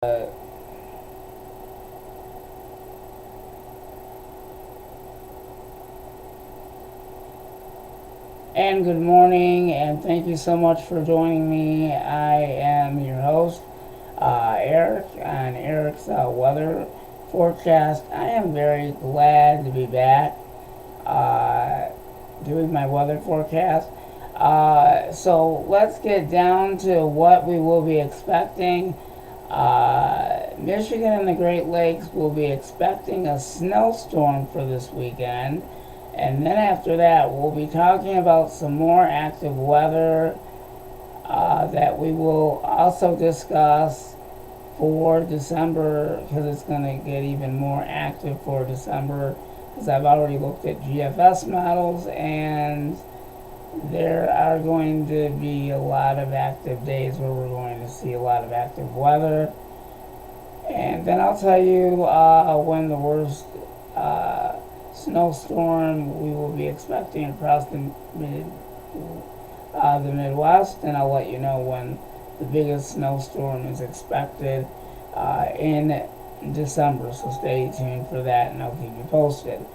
And good morning, and thank you so much for joining me. I am your host, Eric, on Eric's weather forecast. I am very glad to be back doing my weather forecast. So let's get down to what we will be expecting. Michigan and the Great Lakes will be expecting a snowstorm for this weekend. And then after that, we'll be talking about some more active weather that we will also discuss for December, because it's going to get even more active for December, because I've already looked at GFS models, and there are going to be a lot of active days where we're going to see a lot of active weather. And then I'll tell you when the worst snowstorm we will be expecting across the Midwest, and I'll let you know when the biggest snowstorm is expected in December. So stay tuned for that, and I'll keep you posted.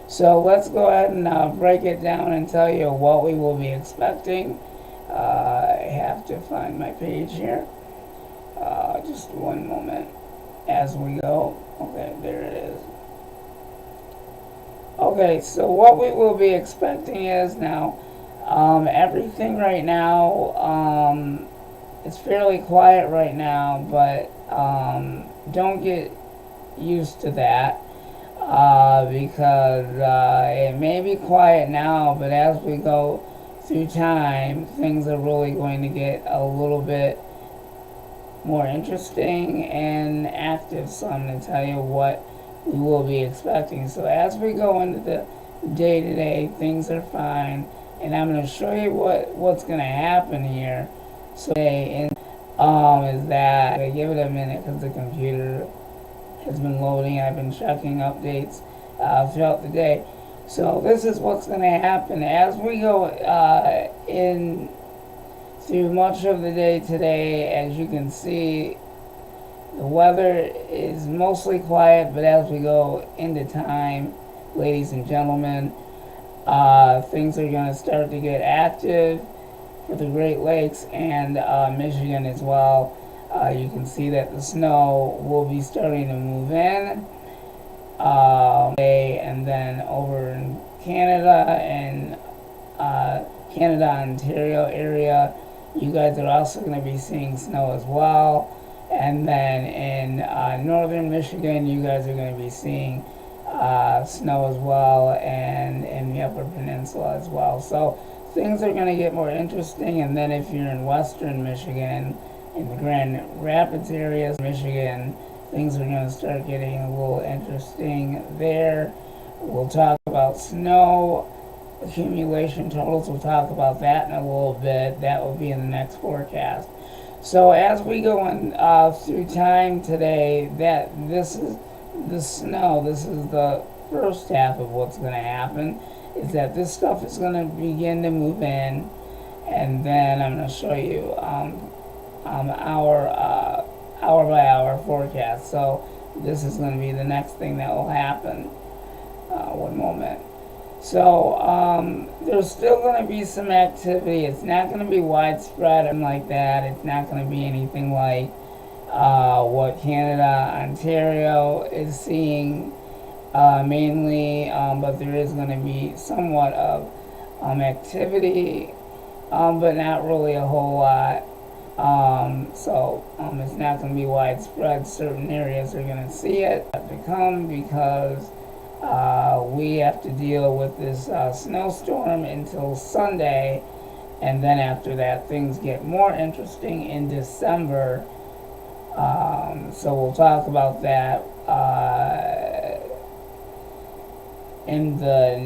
So let's go ahead and break it down and tell you what we will be expecting. I have to find my page here. Just one moment as we go. Okay, there it is. Okay, so what we will be expecting is now everything right now, it's fairly quiet right now, but don't get used to that because it may be quiet now, but as we go through time, things are really going to get a little bit more interesting and active. So I'm going to tell you what we will be expecting. So as we go into the day-to-day, things are fine, and I'm going to show you what's going to happen here. So today is that I give it a minute because the computer has been loading. I've been checking updates throughout the day. So this is what's going to happen as we go in through much of the day today. As you can see, the weather is mostly quiet, but as we go into time, ladies and gentlemen, things are going to start to get active for the Great Lakes and Michigan as well. You can see that the snow will be starting to move in. And then over in Canada and Canada, Ontario area, you guys are also going to be seeing snow as well. And then in northern Michigan, you guys are going to be seeing snow as well, and in the Upper Peninsula as well. So things are going to get more interesting. And then if you're in western Michigan, in the Grand Rapids areas, Michigan, things are going to start getting a little interesting there. We'll talk about snow accumulation totals. We'll talk about that in a little bit. That will be in the next forecast. So as we go in through time today, this is the snow. This is the first half of what's going to happen. Is that this stuff is going to begin to move in, and then I'm going to show you our hour by hour forecast. So this is going to be the next thing that will happen. One moment. So there's still going to be some activity. It's not going to be widespread like that. It's not going to be anything like what Canada, Ontario is seeing mainly, but there is going to be somewhat of activity, but not really a whole lot. So it's not going to be widespread. Certain areas are going to see it to come because we have to deal with this snowstorm until Sunday, and then after that things get more interesting in December. So we'll talk about that in the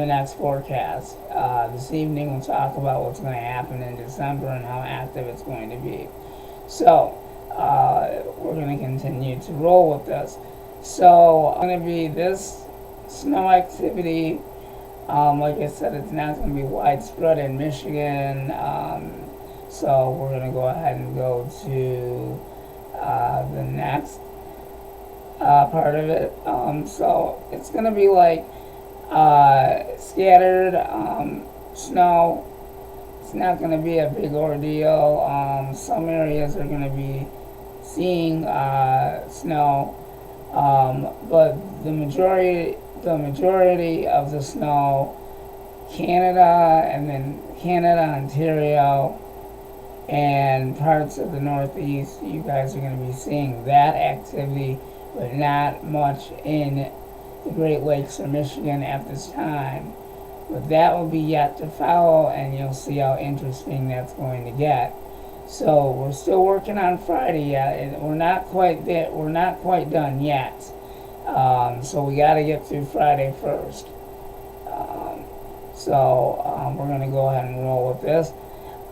next forecast. This evening we'll talk about what's going to happen in December and how active it's going to be. So we're going to continue to roll with this. So going to be this snow activity. Like I said, it's not going to be widespread in Michigan, So we're going to go ahead and go to the next part of it. So it's going to be like scattered snow. It's not going to be a big ordeal. Some areas are going to be seeing snow, but the majority of the snow, Canada, and then Canada, Ontario, and parts of the Northeast, you guys are going to be seeing that activity, but not much in the Great Lakes or Michigan at this time. But that will be yet to follow, and you'll see how interesting that's going to get. So we're still working on Friday yet, and we're not quite there. We're not quite done yet. So we got to get through Friday first. We're going to go ahead and roll with this.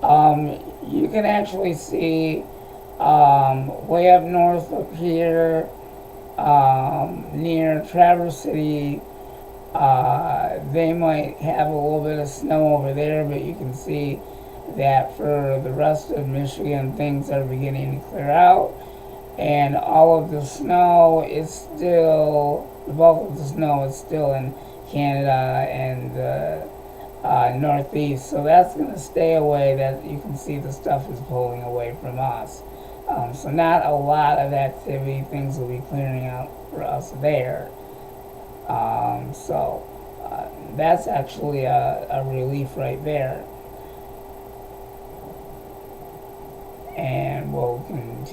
You can actually see way up north up here near Traverse City. They might have a little bit of snow over there, but you can see that for the rest of Michigan, things are beginning to clear out. And all of the snow is still, the bulk of the snow is still in Canada and the Northeast. So that's going to stay away. That you can see the stuff is pulling away from us. So not a lot of activity. Things will be clearing out for us there. That's actually a relief right there. And we'll continue.